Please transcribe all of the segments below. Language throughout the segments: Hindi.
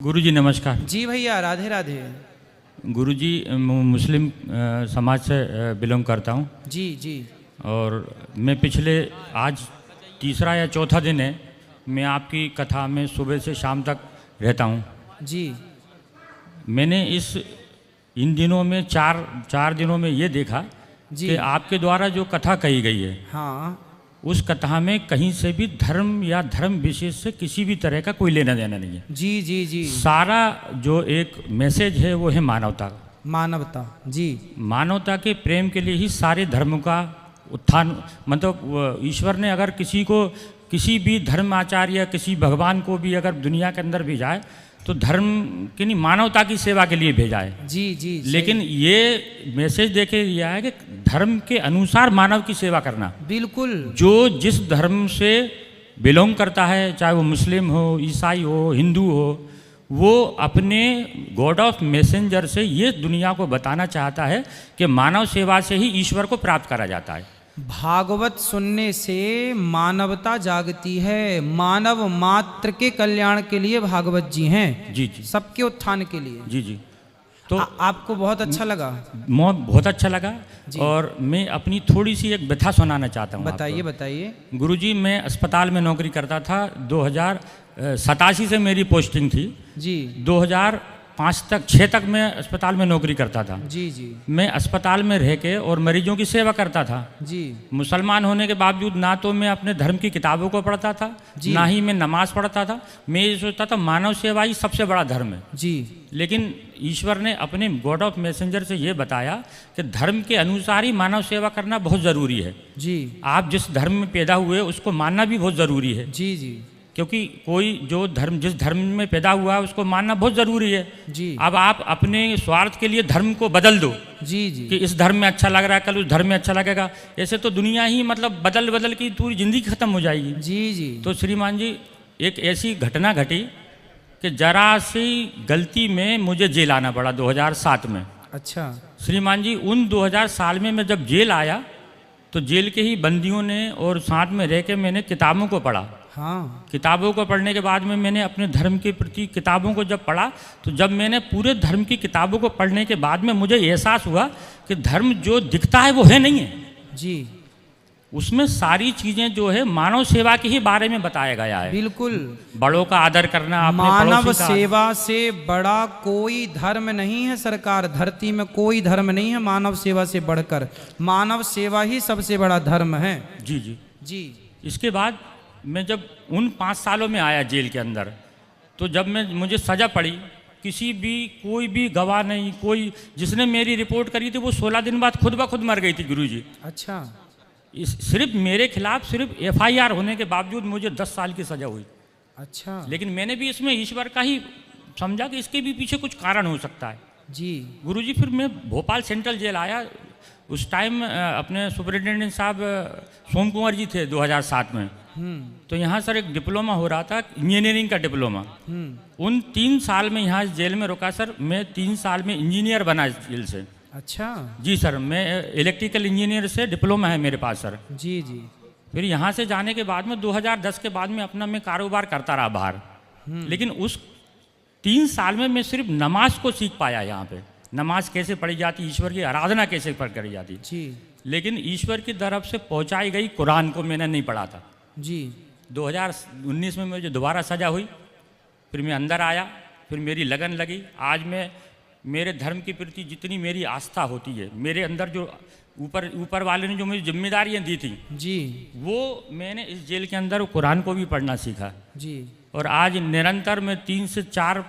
गुरुजी नमस्कार। जी भैया, राधे राधे। गुरुजी मुस्लिम समाज से बिलोंग करता हूँ। जी जी। और मैं पिछले आज तीसरा या चौथा दिन है मैं आपकी कथा में सुबह से शाम तक रहता हूँ। जी। मैंने इन दिनों में चार दिनों में ये देखा कि आपके द्वारा जो कथा कही गई है, हाँ, उस कथा में कहीं से भी धर्म या धर्म विशेष से किसी भी तरह का कोई लेना देना नहीं है। जी जी जी। सारा जो एक मैसेज है वो है मानवता का। मानवता। जी। मानवता के प्रेम के लिए ही सारे धर्म का उत्थान, मतलब ईश्वर ने अगर किसी भी धर्म आचार्य या किसी भगवान को भी अगर दुनिया के अंदर भेजा है तो धर्म की नहीं, मानवता की सेवा के लिए भेजा है। जी जी। लेकिन ये मैसेज देके दिया है कि धर्म के अनुसार मानव की सेवा करना। बिल्कुल। जो जिस धर्म से बिलोंग करता है, चाहे वो मुस्लिम हो, ईसाई हो, हिंदू हो, वो अपने गॉड ऑफ मैसेंजर से ये दुनिया को बताना चाहता है कि मानव सेवा से ही ईश्वर को प्राप्त करा जाता है। भागवत सुनने से मानवता जागती है। मानव मात्र के कल्याण के लिए भागवत जी हैं। जी जी। सबके उत्थान के लिए। जी जी। तो आपको बहुत अच्छा लगा? बहुत अच्छा लगा। और मैं अपनी थोड़ी सी एक व्यथा सुनाना चाहता हूँ। बताइए बताइए। गुरुजी, मैं अस्पताल में नौकरी करता था। 2087 से मेरी पोस्टिंग थी। जी। 2005 तक मैं अस्पताल में नौकरी करता था। जी जी। मैं अस्पताल में रह के और मरीजों की सेवा करता था। जी। मुसलमान होने के बावजूद ना तो मैं अपने धर्म की किताबों को पढ़ता था, ना ही मैं नमाज पढ़ता था। मैं ये सोचता था मानव सेवा ही सबसे बड़ा धर्म है। जी। लेकिन ईश्वर ने अपने गॉड ऑफ मैसेंजर से ये बताया कि धर्म के अनुसार ही मानव सेवा करना बहुत ज़रूरी है। जी। आप जिस धर्म में पैदा हुए उसको मानना भी बहुत ज़रूरी है। जी जी। क्योंकि कोई जिस धर्म में पैदा हुआ है उसको मानना बहुत ज़रूरी है। जी। अब आप अपने स्वार्थ के लिए धर्म को बदल दो। जी जी। कि इस धर्म में अच्छा लग रहा है, कल उस धर्म में अच्छा लगेगा, ऐसे तो दुनिया ही मतलब बदल की पूरी ज़िंदगी ख़त्म हो जाएगी। जी जी। तो श्रीमान जी, एक ऐसी घटना घटी कि जरा सी गलती में मुझे जेल आना पड़ा 2007 में। अच्छा। श्रीमान जी, उन 2000 साल में मैं जब जेल आया तो जेल के ही बंदियों ने और साथ में रह के मैंने किताबों को पढ़ा। हाँ। किताबों को पढ़ने के बाद में मैंने अपने धर्म के प्रति किताबों को जब पढ़ा तो जब मैंने पूरे धर्म की किताबों को पढ़ने के बाद में मुझे एहसास हुआ कि धर्म जो दिखता है वो है नहीं है। जी। उसमें सारी चीजें जो है मानव सेवा के ही बारे में बताया गया है। बिल्कुल। बड़ों का आदर करना, मानव सेवा से बड़ा कोई धर्म नहीं है सरकार। धरती में कोई धर्म नहीं है मानव सेवा से बढ़कर। मानव सेवा ही सबसे बड़ा धर्म है। जी जी जी। इसके बाद मैं जब उन 5 सालों में आया जेल के अंदर, तो जब मुझे सज़ा पड़ी, कोई भी गवाह नहीं, कोई जिसने मेरी रिपोर्ट करी थी वो 16 दिन बाद खुद ब खुद मर गई थी गुरुजी। अच्छा। सिर्फ मेरे खिलाफ सिर्फ FIR होने के बावजूद मुझे 10 साल की सज़ा हुई। अच्छा। लेकिन मैंने भी इसमें ईश्वर का ही समझा कि इसके भी पीछे कुछ कारण हो सकता है। जी। गुरुजी, फिर मैं भोपाल सेंट्रल जेल आया। उस टाइम अपने सुपरिटेंडेंट साहब सोम कुंवर जी थे 2007 में। तो यहाँ सर एक डिप्लोमा हो रहा था, इंजीनियरिंग का डिप्लोमा। उन 3 साल में यहाँ जेल में रुका सर। मैं 3 साल में इंजीनियर बना जेल से। अच्छा। जी सर, मैं इलेक्ट्रिकल इंजीनियर से डिप्लोमा है मेरे पास सर। जी जी। फिर यहाँ से जाने के बाद में 2010 के बाद में अपना मैं कारोबार करता रहा बाहर। लेकिन उस 3 साल में मैं सिर्फ नमाज को सीख पाया। यहाँ पे नमाज कैसे पढ़ी जाती, ईश्वर की आराधना कैसे करी जाती। जी। लेकिन ईश्वर की तरफ से पहुँचाई गई कुरान को मैंने नहीं पढ़ा था। जी। 2019 में मुझे दोबारा सज़ा हुई। फिर मैं अंदर आया, फिर मेरी लगन लगी। आज मैं मेरे धर्म के प्रति जितनी मेरी आस्था होती है, मेरे अंदर जो ऊपर वाले ने जो मुझे जिम्मेदारियां दी थी, जी, वो मैंने इस जेल के अंदर कुरान को भी पढ़ना सीखा। जी। और आज निरंतर में 3 से 4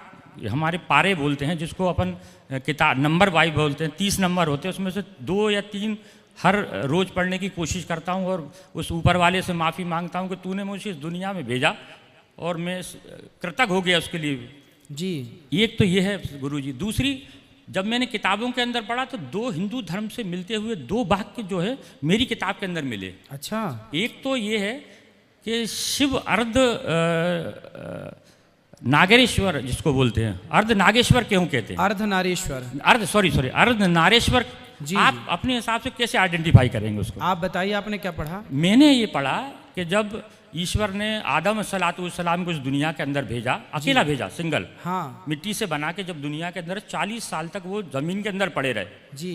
हमारे पारे बोलते हैं, जिसको अपन किताब नंबर वाइज बोलते हैं, 30 नंबर होते हैं, उसमें से 2 या 3 हर रोज़ पढ़ने की कोशिश करता हूँ। और उस ऊपर वाले से माफ़ी मांगता हूँ कि तूने मुझे इस दुनिया में भेजा और मैं कृतज्ञ हो गया उसके लिए। जी। एक तो ये है गुरुजी। दूसरी, जब मैंने किताबों के अंदर पढ़ा तो 2 हिंदू धर्म से मिलते हुए 2 वाक्य जो है मेरी किताब के अंदर मिले। अच्छा। एक तो ये है कि शिव अर्ध नागेश्वर जिसको बोलते हैं, अर्ध नागेश्वर क्यों कहते हैं? अर्ध नारेश्वर। अर्ध नारेश्वर। आप अपने हिसाब से कैसे आइडेंटिफाई करेंगे उसको? आप बताइए, आपने क्या पढ़ा? मैंने ये पढ़ा कि जब ईश्वर ने आदम सलाम को इस दुनिया के अंदर भेजा, अकेला भेजा, सिंगल, हाँ मिट्टी से बना के, जब दुनिया के अंदर 40 साल तक वो ज़मीन के अंदर पड़े रहे, जी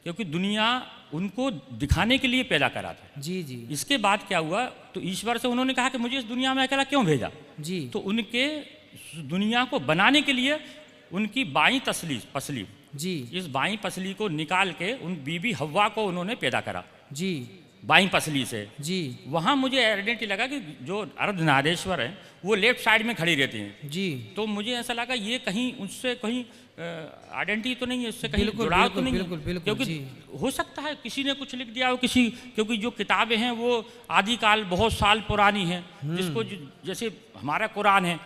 क्योंकि दुनिया उनको दिखाने के लिए पैदा करा था। जी जी इसके बाद क्या हुआ, तो ईश्वर से उन्होंने कहा कि मुझे इस दुनिया में अकेला क्यों भेजा। जी तो उनके दुनिया को बनाने के लिए उनकी बाईं पसली, जी इस बाईं पसली को निकाल के उन बीबी हव्वा को उन्होंने पैदा करा, जी बाईं पसली से। जी वहाँ मुझे आइडेंटिटी लगा कि जो अर्धनारीश्वर हैं वो लेफ्ट साइड में खड़ी रहती हैं, जी तो मुझे ऐसा लगा ये कहीं उससे कहीं आइडेंटिटी तो नहीं है, इससे कहीं बिल्कुल, जुड़ाव तो बिल्कुल, नहीं बिल्कुल, है, बिल्कुल, क्योंकि जी। हो सकता है किसी ने कुछ लिख दिया हो, किसी, क्योंकि जो किताबें हैं वो आदिकाल बहुत साल पुरानी है, जिसको जैसे हमारा कुरान है,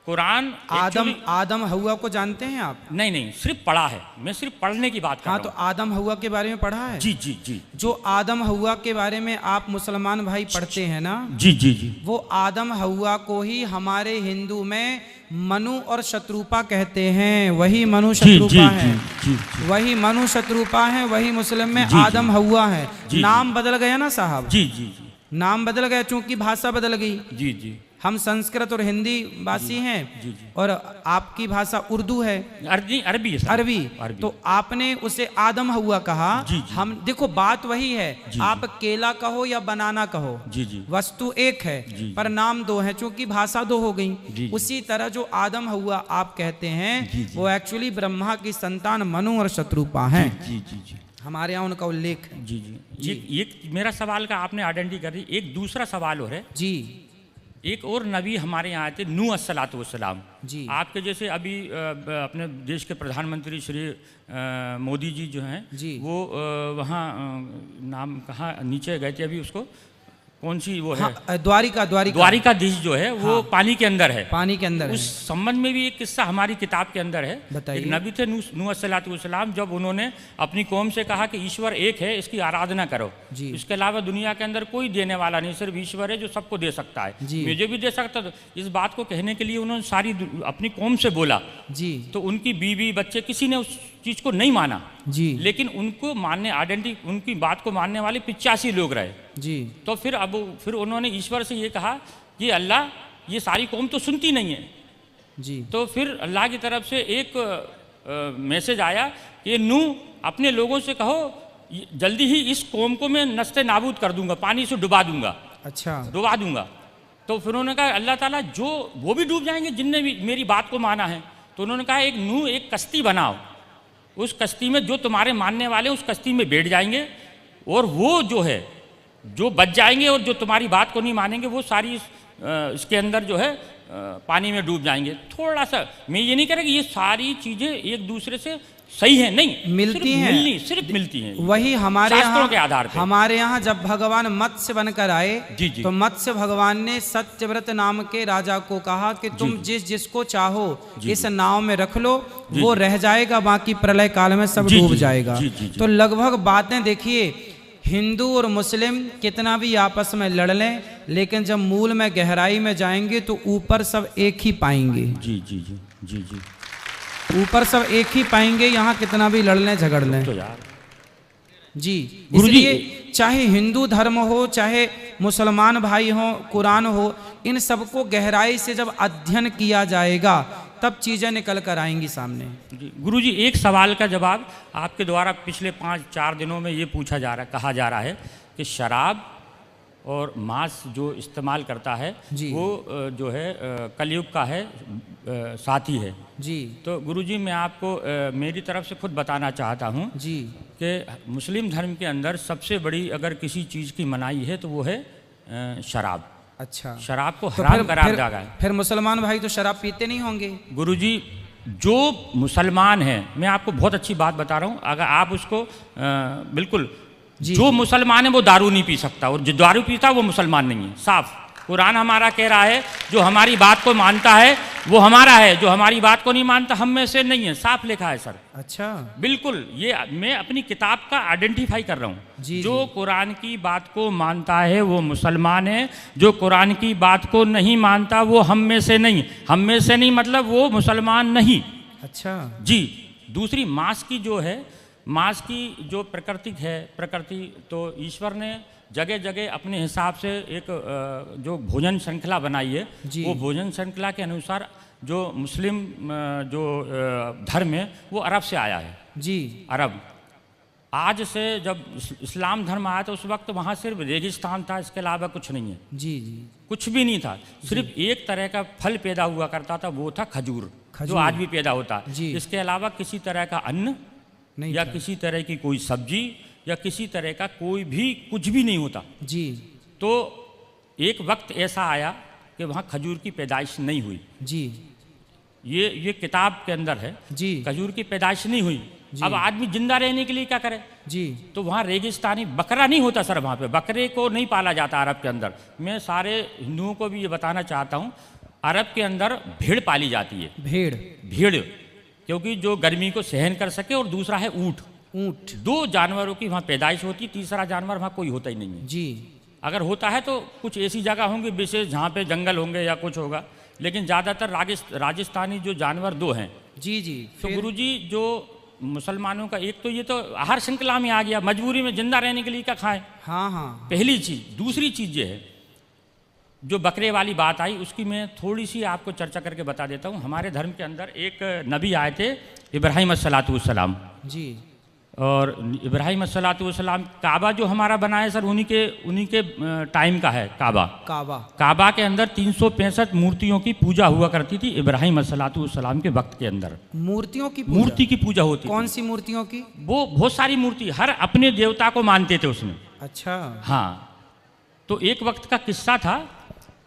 कुरान आदम हव्वा को जानते हैं आप? नहीं, सिर्फ पढ़ा है, मैं सिर्फ पढ़ने की बात कर हाँ, रहा तो हूँ। आदम हव्वा के बारे में पढ़ा है? जी जी जी जो आदम हव्वा के बारे में आप मुसलमान भाई पढ़ते हैं ना, जी जी जी वो आदम हव्वा को ही हमारे हिंदू में मनु और शत्रुपा कहते हैं। वही मनु जी जी शत्रुपा है, जी जी वही मनु शत्रुपा है, वही मुस्लिम में जी, जी। आदम हव्वा है। जी, नाम बदल गया ना साहब, जी जी जी नाम बदल गया चूंकि भाषा बदल गई। जी जी हम संस्कृत और हिंदी भाषी हैं, जी जी और आपकी भाषा उर्दू है, अरबी है सर। अरबी। अरबी। तो आपने उसे आदम हव्वा कहा। जी, जी। हम देखो बात वही है, जी, आप केला कहो या बनाना कहो, जी जी वस्तु एक है जी, पर नाम दो है, चूंकि भाषा दो हो गई। जी। उसी तरह जो आदम हव्वा आप कहते हैं, जी, जी। वो एक्चुअली ब्रह्मा की संतान मनु और शत्रुपा हैं। जी जी जी हमारे यहाँ उनका उल्लेख है। जी जी जी। एक मेरा सवाल का आपने आइडेंटिटी कर दी। एक दूसरा सवाल और है, जी एक और नबी हमारे यहाँ आए थे, नूह अस्सलातु वस्सलाम। जी आपके जैसे अभी अपने देश के प्रधानमंत्री श्री मोदी जी जो हैं, जी। वो वहाँ नाम कहाँ नीचे गए थे अभी, उसको कौन सी वो है, हाँ, द्वारिकाधीश द्वारिकाधीश जो है वो हाँ। पानी के अंदर है। पानी के अंदर उस है। संबंध में भी एक किस्सा हमारी किताब के अंदर है। बताइए। एक नबी थे नूह अस्सलातु वस्सलाम, जब उन्होंने अपनी कौम से कहा कि ईश्वर एक है, इसकी आराधना करो, जी। इसके अलावा दुनिया के अंदर कोई देने वाला नहीं, सिर्फ ईश्वर है जो सबको दे सकता है, जी। मुझे भी दे सकता। तो इस बात को कहने के लिए उन्होंने सारी अपनी कौम से बोला, जी तो उनकी बीवी बच्चे किसी ने उस चीज़ को नहीं माना, जी लेकिन उनको मानने आइडेंटिटी, उनकी बात को मानने वाले 85 लोग रहे। जी तो फिर उन्होंने ईश्वर से ये कहा कि अल्लाह, ये सारी कौम तो सुनती नहीं है। जी तो फिर अल्लाह की तरफ से एक मैसेज आया कि नूह अपने लोगों से कहो जल्दी ही इस कौम को मैं नस्ते नाबूद कर दूंगा, पानी से डुबा दूंगा, अच्छा डुबा दूंगा। तो फिर उन्होंने कहा अल्लाह ताला जो वो भी डूब जाएंगे जिनने भी मेरी बात को माना है। तो उन्होंने कहा एक नूह एक कश्ती बनाओ, उस कश्ती में जो तुम्हारे मानने वाले उस कश्ती में बैठ जाएंगे, और वो जो है जो बच जाएंगे, और जो तुम्हारी बात को नहीं मानेंगे वो सारी इसके अंदर जो है पानी में डूब जाएंगे। थोड़ा सा मैं ये नहीं कह रहा कि ये सारी चीज़ें एक दूसरे से सही है, नहीं मिलती हैं, सिर्फ मिलती हैं। वही हमारे शास्त्रों के आधार यहाँ पे। हमारे यहाँ जब भगवान मत्स्य बनकर आए, जी, जी। तो मत्स्य भगवान ने सत्यव्रत नाम के राजा को कहा कि तुम जिसको चाहो इस नाव में रख लो, वो रह जाएगा, बाकी प्रलय काल में सब जी, डूब जी, जाएगा। जी, जी, जी। तो लगभग बातें देखिए, हिंदू और मुस्लिम कितना भी आपस में लड़ लें, लेकिन जब मूल में गहराई में जाएंगे तो ऊपर सब एक ही पाएंगे। जी जी जी जी जी ऊपर सब एक ही पाएंगे, यहाँ कितना भी लड़ लें झगड़ लें। तो यार जी गुरुजी, इसलिए चाहे हिंदू धर्म हो, चाहे मुसलमान भाई हो, कुरान हो, इन सबको गहराई से जब अध्ययन किया जाएगा तब चीज़ें निकल कर आएंगी सामने। जी गुरुजी, एक सवाल का जवाब आपके द्वारा पिछले 5-4 दिनों में ये पूछा जा रहा, कहा जा रहा है कि शराब और मांस जो इस्तेमाल करता है जी। वो जो है कलयुग का है साथी है। जी तो गुरुजी, मैं आपको मेरी तरफ से खुद बताना चाहता हूँ जी कि मुस्लिम धर्म के अंदर सबसे बड़ी अगर किसी चीज़ की मनाही है तो वो है शराब। अच्छा, शराब को तो हराम करार दिया गया है। फिर मुसलमान भाई तो शराब पीते नहीं होंगे? गुरुजी, जो मुसलमान है, मैं आपको बहुत अच्छी बात बता रहा हूँ, अगर आप उसको बिल्कुल, जो मुसलमान है वो दारू नहीं पी सकता, और जो दारू पीता वो मुसलमान नहीं है। साफ कुरान हमारा कह रहा है, जो हमारी बात को मानता है वो हमारा है, जो हमारी बात को नहीं मानता हम में से नहीं है। साफ लिखा है सर। अच्छा, बिल्कुल, ये मैं अपनी किताब का आइडेंटिफाई कर रहा हूँ। जी, जो कुरान की बात को मानता है वो मुसलमान है, जो कुरान की बात को नहीं मानता वो हम में से नहीं। हम में से नहीं मतलब वो मुसलमान नहीं। अच्छा जी। दूसरी मांस की जो है, मांस की जो प्रकृति है, प्रकृति तो ईश्वर ने जगह जगह अपने हिसाब से एक जो भोजन श्रृंखला बनाई है, जी। वो भोजन श्रृंखला के अनुसार जो मुस्लिम जो धर्म है वो अरब से आया है। जी। अरब आज से जब इस्लाम धर्म आया तो उस वक्त वहाँ सिर्फ रेगिस्तान था, इसके अलावा कुछ नहीं है, जी जी। कुछ भी नहीं था। सिर्फ एक तरह का फल पैदा हुआ करता था, वो था खजूर, जो आज भी पैदा होता है। जी। इसके अलावा किसी तरह का अन्न नहीं या था। किसी तरह की कोई सब्जी या किसी तरह का कोई भी कुछ भी नहीं होता। जी। तो एक वक्त ऐसा आया कि वहाँ खजूर की पैदाइश नहीं हुई। जी। ये किताब के अंदर है, जी। खजूर की पैदाइश नहीं हुई। अब आदमी जिंदा रहने के लिए क्या करे? जी। तो वहाँ रेगिस्तानी बकरा नहीं होता सर, वहाँ पे बकरे को नहीं पाला जाता अरब के अंदर। मैं सारे हिंदुओं को भी ये बताना चाहता हूँ, अरब के अंदर भेड़ पाली जाती है। भेड़। भेड़, क्योंकि जो गर्मी को सहन कर सके, और दूसरा है ऊँट। ऊँट। 2 जानवरों की वहाँ पैदाइश होती है, तीसरा जानवर वहाँ कोई होता ही नहीं है। जी। अगर होता है तो कुछ ऐसी जगह होंगी विशेष जहाँ पे जंगल होंगे या कुछ होगा, लेकिन ज़्यादातर राजस्थानी जो जानवर 2 हैं। जी जी। तो गुरुजी जो मुसलमानों का एक तो ये तो आहार श्रृंखला में आ गया, मजबूरी में जिंदा रहने के लिए क्या खाएं, हाँ हाँ। पहली चीज़। दूसरी चीज़ ये है, जो बकरे वाली बात आई उसकी मैं थोड़ी सी आपको चर्चा करके बता देता हूँ। हमारे धर्म के अंदर एक नबी आए थे, इब्राहिम अस्सलातुवस्सलाम। जी। और इब्राहिम अस्सलातुवस्सलाम, काबा जो हमारा बना है सर उन्हीं के टाइम का है काबा। काबा के अंदर 365 मूर्तियों की पूजा हुआ करती थी इब्राहिम अस्सलातुवस्सलाम के वक्त के अंदर। मूर्तियों की मूर्ति की पूजा होती। कौन सी मूर्तियों की? वो बहुत सारी मूर्ति, हर अपने देवता को मानते थे उसमें। अच्छा। हाँ। तो एक वक्त का किस्सा था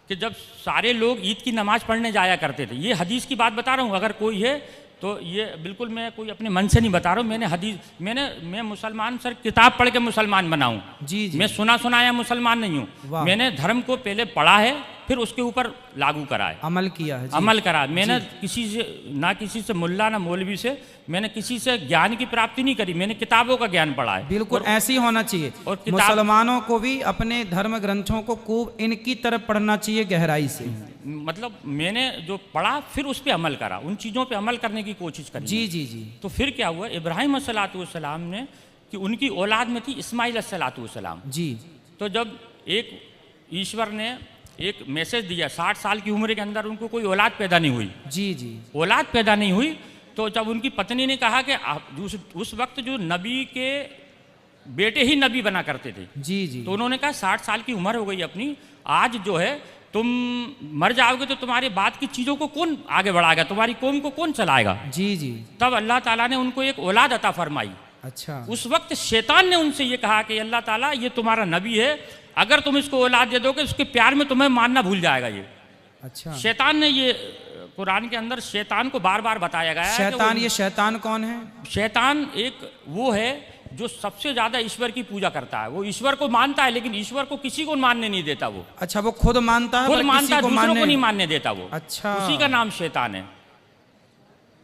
कि जब सारे लोग ईद की नमाज पढ़ने जाया करते थे, ये हदीस की बात बता रहा हूँ, अगर कोई है तो ये बिल्कुल मैं कोई अपने मन से नहीं बता रहा हूँ। मैं मुसलमान सर, किताब पढ़ के मुसलमान बना हूँ। जी जी। मैं सुनाया मुसलमान नहीं हूँ। मैंने धर्म को पहले पढ़ा है, फिर उसके ऊपर लागू करा है, अमल किया है। अमल करा। मैंने किसी से मुल्ला ना मौलवी से मैंने किसी से ज्ञान की प्राप्ति नहीं करी, मैंने किताबों का ज्ञान पढ़ा है। बिल्कुल ऐसे ही होना चाहिए। और मुसलमानों को भी अपने धर्म ग्रंथों को खूब इनकी तरफ पढ़ना चाहिए गहराई से। मतलब मैंने जो पढ़ा फिर उस पर अमल करा, उन चीज़ों पे अमल करने की कोशिश करी। जी जी जी। तो फिर क्या हुआ, इब्राहिम अस्सलातुवस्सलाम ने कि उनकी औलाद में थी इस्माइल अस्सलातुवस्सलाम। जी। तो जब एक ईश्वर ने एक मैसेज दिया, 60 साल की उम्र के अंदर उनको कोई औलाद पैदा नहीं हुई। जी जी। औलाद पैदा नहीं हुई, तो जब उनकी पत्नी ने कहा कि उस वक्त जो नबी के बेटे ही नबी बना करते थे। जी जी। तो उन्होंने कहा 60 साल की उम्र हो गई अपनी, आज जो है तुम मर जाओगे तो तुम्हारे बाद की चीज़ों को कौन आगे बढ़ाएगा, तुम्हारी कौम को कौन चलाएगा। जी जी। तब अल्लाह ताला ने उनको एक औलाद अता फरमाई। अच्छा। उस वक्त शैतान ने उनसे ये कहा कि अल्लाह ताला ये तुम्हारा नबी है, अगर तुम इसको औलाद दे दोगे उसके प्यार में तुम्हें मानना भूल जाएगा ये। अच्छा। शैतान ने ये, कुरान के अंदर शैतान को बार बार बताया गया है। शैतान, ये शैतान कौन है? शैतान एक वो है जो सबसे ज्यादा ईश्वर की पूजा करता है। वो ईश्वर को मानता है लेकिन ईश्वर को किसी को मानने नहीं देता। वो अच्छा, वो खुद मानता है, खुद मानता है, दूसरों को नहीं मानने देता वो। अच्छा। उसी का नाम शैतान है।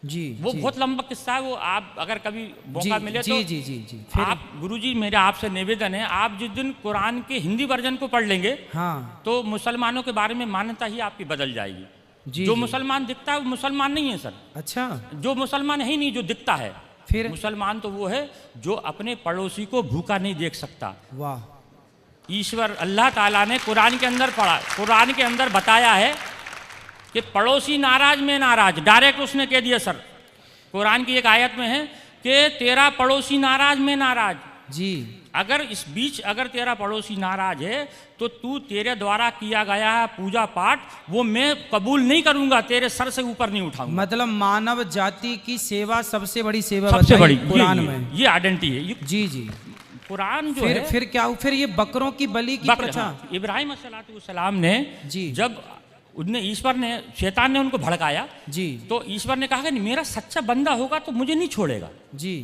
जी। वो जी। बहुत लंबा किस्सा है, वो आप अगर कभी मौका मिले जी, तो जी जी जी। आप गुरुजी, मेरा आपसे निवेदन है, आप जिस दिन कुरान के हिंदी वर्जन को पढ़ लेंगे हाँ, तो मुसलमानों के बारे में मान्यता ही आपकी बदल जाएगी। जी। जो जी। मुसलमान दिखता है वो मुसलमान नहीं है सर। अच्छा। जो मुसलमान है ही नहीं, जो दिखता है। फिर मुसलमान तो वो है जो अपने पड़ोसी को भूखा नहीं देख सकता। वाह। ईश्वर अल्लाह ताला ने कुरान के अंदर पढ़ा, कुरान के अंदर बताया है कि पड़ोसी नाराज में नाराज, डायरेक्ट उसने कह दिया सर। कुरान की एक आयत में है कि तेरा पड़ोसी नाराज में नाराज। जी। अगर इस बीच अगर तेरा पड़ोसी नाराज है तो तू तेरे द्वारा किया गया है पूजा पाठ वो मैं कबूल नहीं करूंगा, तेरे सर से ऊपर नहीं उठाऊंगा। मतलब मानव जाति की सेवा सबसे बड़ी सेवा सबसे बड़ी कुरान में, ये आइडेंटिटी है। जी जी। कुरान जो है फिर क्या, फिर ये बकरों की बलि की प्रथा। इब्राहिम अस्सलाम ने जी, जब उनने ईश्वर ने, शैतान ने उनको भड़काया जी, तो ईश्वर ने कहा कि मेरा सच्चा बंदा होगा तो मुझे नहीं छोड़ेगा। जी।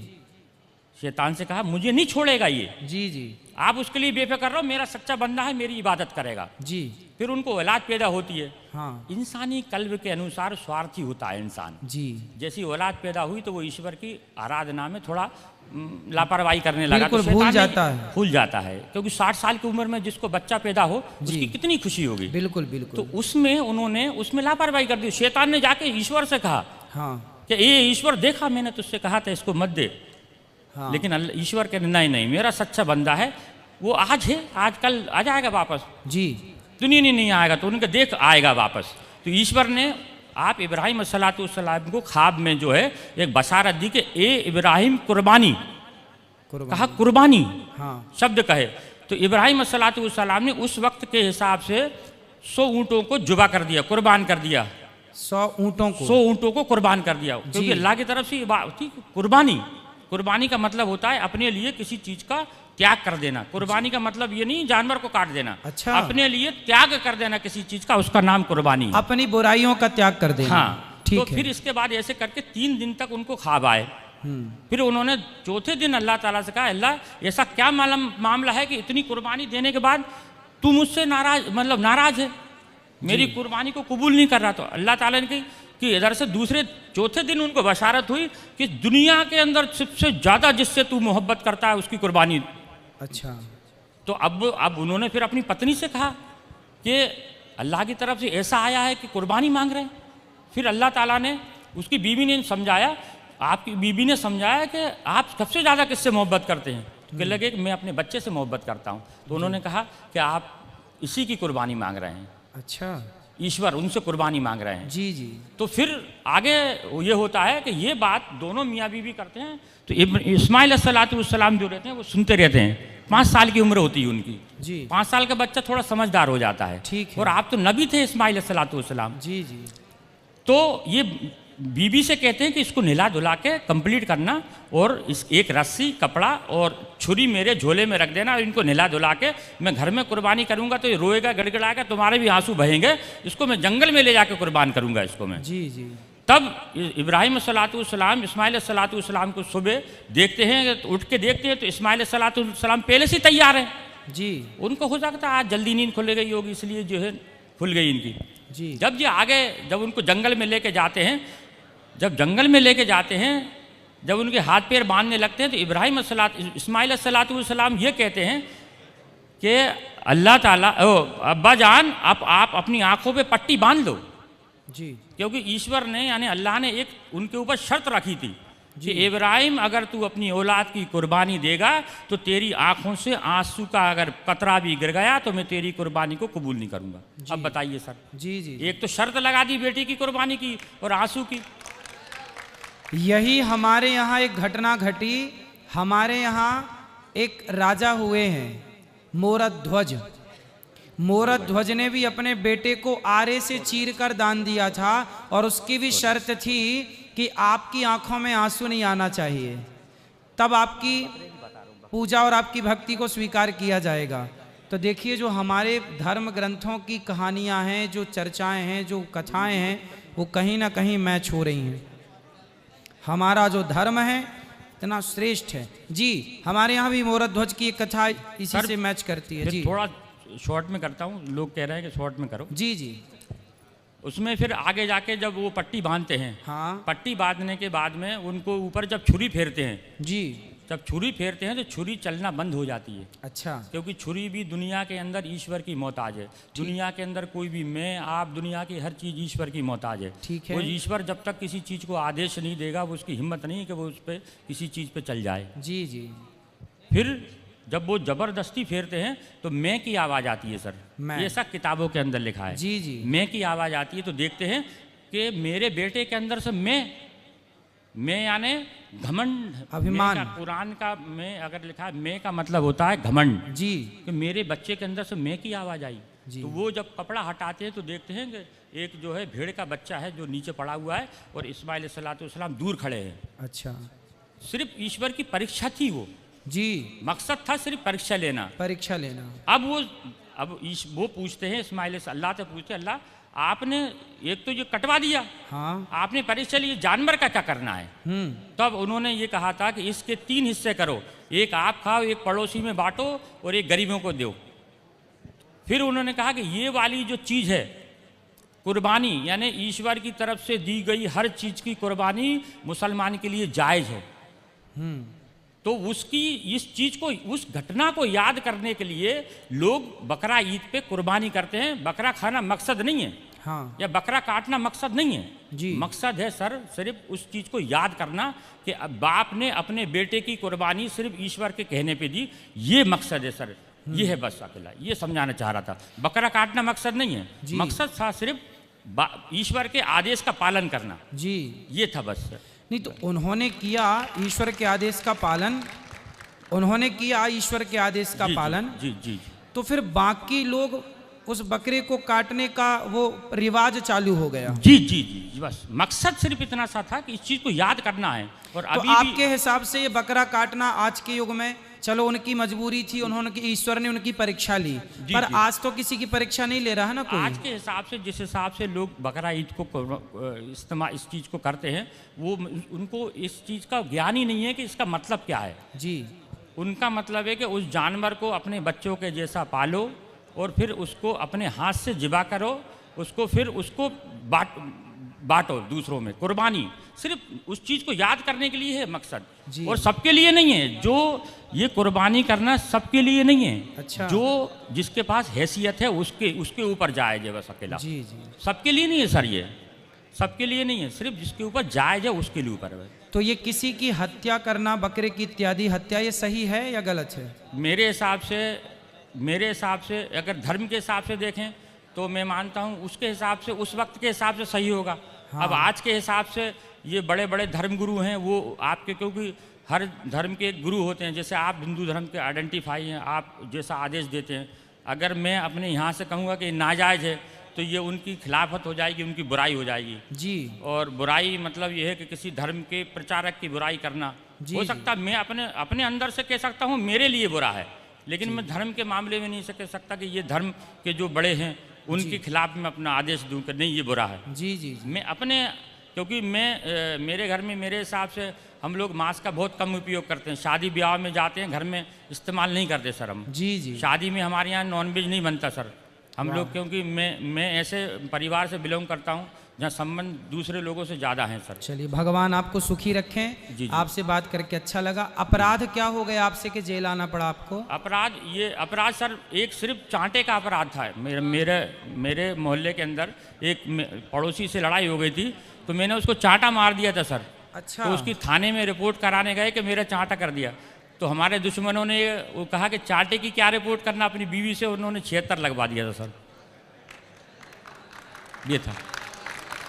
शैतान से कहा मुझे नहीं छोड़ेगा ये, जी जी। आप उसके लिए बेफिक्र रहो, मेरा सच्चा बंदा है, मेरी इबादत करेगा। जी। फिर उनको औलाद पैदा होती है। हाँ। इंसानी कल्ब के अनुसार स्वार्थी होता है इंसान। जी। जैसी औलाद पैदा हुई तो वो ईश्वर की आराधना में थोड़ा लापरवाही करने लगा, बिल्कुल तो भूल जाता है, भूल जाता है। क्योंकि 60 साल की उम्र में जिसको बच्चा पैदा हो उसकी कितनी खुशी होगी। बिल्कुल बिल्कुल। तो उसमें उन्होंने उसमें लापरवाही कर दी। शैतान ने जाके ईश्वर से कहा हाँ, कि ये ईश्वर देखा मैंने तुझसे कहा था इसको मत दे। हाँ। लेकिन ईश्वर के नहीं, मेरा सच्चा बंदा है, वो आज है, आज कल आ जाएगा वापस, जी दुनिया नहीं आएगा, तो उनके देख आएगा वापस। तो ईश्वर ने आप इब्राहिम अलैहिस्सलाम को ख्वाब में जो है एक बशारत दी कि ए इब्राहिम कुर्बानी, कहा कुर्बानी, हाँ शब्द कहे। तो इब्राहिम अलैहिस्सलाम ने उस वक्त के हिसाब से 100 ऊँटों को जुबा कर दिया, कुर्बान कर दिया, 100 ऊँटों को, 100 ऊँटों को कुर्बान कर दिया, क्योंकि अल्लाह की तरफ से ये बात थी। कुर्बानी, कुर्बानी का मतलब होता है अपने लिए किसी चीज का त्याग कर देना। कुर्बानी का मतलब ये नहीं जानवर को काट देना, अच्छा, अपने लिए त्याग कर देना किसी चीज का, उसका नाम कुर्बानी है। अपनी बुराइयों का त्याग कर देना। हाँ, ठीक तो है। फिर इसके बाद ऐसे करके 3 दिन तक उनको ख्वाब आए। फिर उन्होंने चौथे दिन अल्लाह ताला से कहा, अल्लाह ऐसा क्या मामला है कि इतनी कुर्बानी देने के बाद तू मुझसे नाराज, मतलब नाराज है, मेरी कुर्बानी को कबूल नहीं कर रहा। तो अल्लाह ताला ने कही कि इधर से दूसरे चौथे दिन उनको बशारत हुई कि दुनिया के अंदर सबसे ज़्यादा जिससे तू मोहब्बत करता है उसकी कुर्बानी। अच्छा, तो अब उन्होंने फिर अपनी पत्नी से कहा कि अल्लाह की तरफ से ऐसा आया है कि कुर्बानी मांग रहे हैं। फिर अल्लाह ताला ने, उसकी बीवी ने समझाया, आपकी बीवी ने समझाया कि आप सबसे ज़्यादा किससे मोहब्बत करते हैं। तो कहने लगे कि मैं अपने बच्चे से मोहब्बत करता हूँ। तो उन्होंने कहा कि आप इसी की कुर्बानी मांग रहे हैं। अच्छा, ईश्वर उनसे कुर्बानी मांग रहे हैं। जी जी। तो फिर आगे ये होता है कि ये बात दोनों मियाँ बीवी करते हैं। तो इस्माइल अलैहिस्सलाम जो रहते हैं वो सुनते रहते हैं। 5 साल की उम्र होती है उनकी जी। 5 साल का बच्चा थोड़ा समझदार हो जाता है। ठीक है। और आप तो नबी थे इस्माइल अलैहिस्सलाम। जी जी। तो ये बीबी से कहते हैं कि इसको नहला धुला के कंप्लीट करना, और इस एक रस्सी, कपड़ा और छुरी मेरे झोले में रख देना, और इनको नहला धुला के मैं घर में कुर्बानी करूंगा तो ये रोएगा, गड़गड़ाएगा, तुम्हारे भी आंसू बहेंगे, इसको मैं जंगल में ले जाकर कुर्बान करूंगा इसको मैं। जी जी। तब इब्राहिम सलातुल्लाम इस्माइल सलातुल्लाम को सुबह देखते हैं, तो उठ के देखते हैं तो इस्माइल सलातुल्लाम पहले से तैयार है जी। उनको हो सकता है आज जल्दी नींद खुल गई होगी, इसलिए जो है खुल गई इनकी जी। जब ये आगे, जब उनको जंगल में लेके जाते हैं, जब जंगल में लेके जाते हैं, जब उनके हाथ पैर बांधने लगते हैं, तो इस्माइल सलातुल्लाम ये कहते हैं कि अल्लाह ताला, अब्बा जान आप अपनी आंखों पे पट्टी बांध लो जी। क्योंकि ईश्वर ने यानी अल्लाह ने एक उनके ऊपर शर्त रखी थी कि इब्राहिम अगर तू अपनी औलाद की कुर्बानी देगा तो तेरी आंखों से आंसू का अगर कतरा भी गिर गया तो मैं तेरी कुर्बानी को कबूल नहीं करूंगा। अब बताइए सर। जी जी। एक तो शर्त लगा दी बेटी की कुर्बानी की और आंसू की। यही हमारे यहाँ एक घटना घटी। हमारे यहाँ एक राजा हुए हैं मोरध्वज। मोरध्वज ने भी अपने बेटे को आरे से चीर कर दान दिया था, और उसकी भी शर्त थी कि आपकी आंखों में आंसू नहीं आना चाहिए, तब आपकी पूजा और आपकी भक्ति को स्वीकार किया जाएगा। तो देखिए, जो हमारे धर्म ग्रंथों की कहानियां हैं, जो चर्चाएं हैं, जो कथाएं हैं, वो कहीं ना कहीं मैच हो रही हैं। हमारा जो धर्म है इतना श्रेष्ठ है जी। हमारे यहाँ भी मोरध्वज की एक कथा इसी से मैच करती है जी। थोड़ा शॉर्ट में करता हूँ, लोग कह रहे हैं कि शॉर्ट में करो। जी जी। उसमें फिर आगे जाके जब वो पट्टी बांधते हैं, हाँ। पट्टी बांधने के बाद में उनको ऊपर जब छुरी फेरते हैं जी। जब छुरी फेरते हैं तो छुरी चलना बंद हो जाती है। अच्छा। क्योंकि छुरी भी दुनिया के अंदर ईश्वर की मोहताज है। दुनिया के अंदर कोई भी, मैं आप, दुनिया की हर चीज़ ईश्वर की मोहताज है। ठीक है। वो ईश्वर जब तक किसी चीज़ को आदेश नहीं देगा, वो उसकी हिम्मत नहीं कि वो उस पर किसी चीज़ पे चल जाए। जी जी। फिर जब वो ज़बरदस्ती फेरते हैं तो मैं की आवाज़ आती है सर। ये सब किताबों के अंदर लिखा है। जी जी। मैं की आवाज़ आती है तो देखते हैं कि मेरे बेटे के अंदर से मैं यानी घमंड, अभिमान। मैं का कुरान का मैं अगर लिखा है, मैं का मतलब होता है घमंड जी। कि मेरे बच्चे के अंदर से मैं की आवाज़ आई। जी। तो वो जब कपड़ा हटाते हैं तो देखते हैं कि एक जो है भेड़ का बच्चा है जो नीचे पड़ा हुआ है, और इस्माइल सलाम दूर खड़े हैं। अच्छा। सिर्फ ईश्वर की परीक्षा थी वो जी। मकसद था सिर्फ परीक्षा लेना। परीक्षा लेना। अब वो पूछते हैं इस्माइल से, अल्लाह से पूछते, अल्लाह आपने एक तो ये कटवा दिया, हाँ। आपने परीक्षा ली, जानवर का क्या करना है? तब उन्होंने ये कहा था कि इसके 3 हिस्से करो, एक आप खाओ, एक पड़ोसी में बांटो और एक गरीबों को दो। फिर उन्होंने कहा कि ये वाली जो चीज़ है कुर्बानी, यानी ईश्वर की तरफ से दी गई हर चीज़ की कुर्बानी मुसलमान के लिए जायज़ है। तो उसकी इस चीज़ को, उस घटना को याद करने के लिए लोग बकरा ईद पे कुर्बानी करते हैं। बकरा खाना मकसद नहीं है, हाँ। या बकरा काटना मकसद नहीं है जी। मकसद है सर सिर्फ उस चीज़ को याद करना कि अब बाप ने अपने बेटे की कुर्बानी सिर्फ ईश्वर के कहने पे दी। ये मकसद है सर। ये है बस अकेला, ये समझाना चाह रहा था। बकरा काटना मकसद नहीं है, जी। मकसद था सिर्फ ईश्वर के आदेश का पालन करना, जी। ये था बस। नहीं तो उन्होंने किया ईश्वर के आदेश का पालन, उन्होंने किया ईश्वर के आदेश का जी, पालन, जी जी जी। तो फिर बाकी लोग उस बकरे को काटने का वो रिवाज चालू हो गया। जी जी जी जी, बस मकसद सिर्फ इतना सा था कि इस चीज को याद करना है। और तो अभी आपके हिसाब से ये बकरा काटना आज के युग में, चलो उनकी मजबूरी थी, उन्होंने ईश्वर ने उनकी परीक्षा ली, जी, पर जी। आज तो किसी की परीक्षा नहीं ले रहा है ना कोई। आज के हिसाब से, जिस हिसाब से लोग बकरा ईद को इस्तेमाल इस चीज़ को करते हैं, वो उनको इस चीज़ का ज्ञान ही नहीं है कि इसका मतलब क्या है। जी। उनका मतलब है कि उस जानवर को अपने बच्चों के जैसा पालो और फिर उसको अपने हाथ से ज़िबा करो, उसको फिर उसको बांटो दूसरों में, कुर्बानी सिर्फ उस चीज़ को याद करने के लिए है मकसद, जी। और सबके लिए नहीं है। जो ये कुर्बानी करना सबके लिए नहीं है। अच्छा। जो जिसके पास हैसियत है उसके ऊपर जायज़ है बस अकेला। जी जी। सबके लिए नहीं है सर, ये सबके लिए नहीं है, सिर्फ जिसके ऊपर जायज़ है उसके लिए ऊपर है। तो ये किसी की हत्या करना, बकरे की इत्यादि हत्या, ये सही है या गलत है? मेरे हिसाब से अगर धर्म के हिसाब से देखें तो मैं मानता हूँ उसके हिसाब से, उस वक्त के हिसाब से सही होगा। हाँ। अब आज के हिसाब से ये बड़े बड़े धर्म गुरु हैं, वो आपके, क्योंकि हर धर्म के गुरु होते हैं, जैसे आप हिंदू धर्म के आइडेंटिफाई हैं, आप जैसा आदेश देते हैं, अगर मैं अपने यहाँ से कहूँगा कि नाजायज़ है तो ये उनकी खिलाफत हो जाएगी, उनकी बुराई हो जाएगी। जी। और बुराई मतलब ये है कि किसी धर्म के प्रचारक की बुराई करना। जी, हो जी। सकता मैं अपने अंदर से कह सकता हूँ मेरे लिए बुरा है, लेकिन मैं धर्म के मामले में नहीं कह सकता कि ये धर्म के जो बड़े हैं उनके खिलाफ मैं अपना आदेश दूं कि नहीं ये बुरा है। जी जी जी। मैं अपने, क्योंकि मेरे घर में मेरे हिसाब से हम लोग मांस का बहुत कम उपयोग करते हैं। शादी ब्याह में जाते हैं, घर में इस्तेमाल नहीं करते सर हम। जी जी। शादी में हमारे यहाँ नॉनवेज नहीं बनता सर। हम लोग, क्योंकि मैं ऐसे परिवार से बिलोंग करता हूँ जहाँ संबंध दूसरे लोगों से ज़्यादा हैं सर। चलिए, भगवान आपको सुखी रखें। जी, जी। आपसे बात करके अच्छा लगा। अपराध क्या हो गया आपसे कि जेल आना पड़ा आपको? अपराध सर एक सिर्फ चांटे का अपराध था। मेरे मोहल्ले के अंदर एक पड़ोसी से लड़ाई हो गई थी, तो मैंने उसको चांटा मार दिया था सर। अच्छा। तो उसकी थाने में रिपोर्ट कराने गए कि मेरा चांटा कर दिया, तो हमारे दुश्मनों ने वो कहा कि चांटे की क्या रिपोर्ट करना, अपनी बीवी से उन्होंने 76 लगवा दिया था सर। ये था।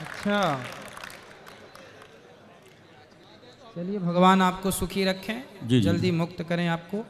अच्छा। चलिए, भगवान आपको सुखी रखें, जी, जी। जल्दी मुक्त करें आपको।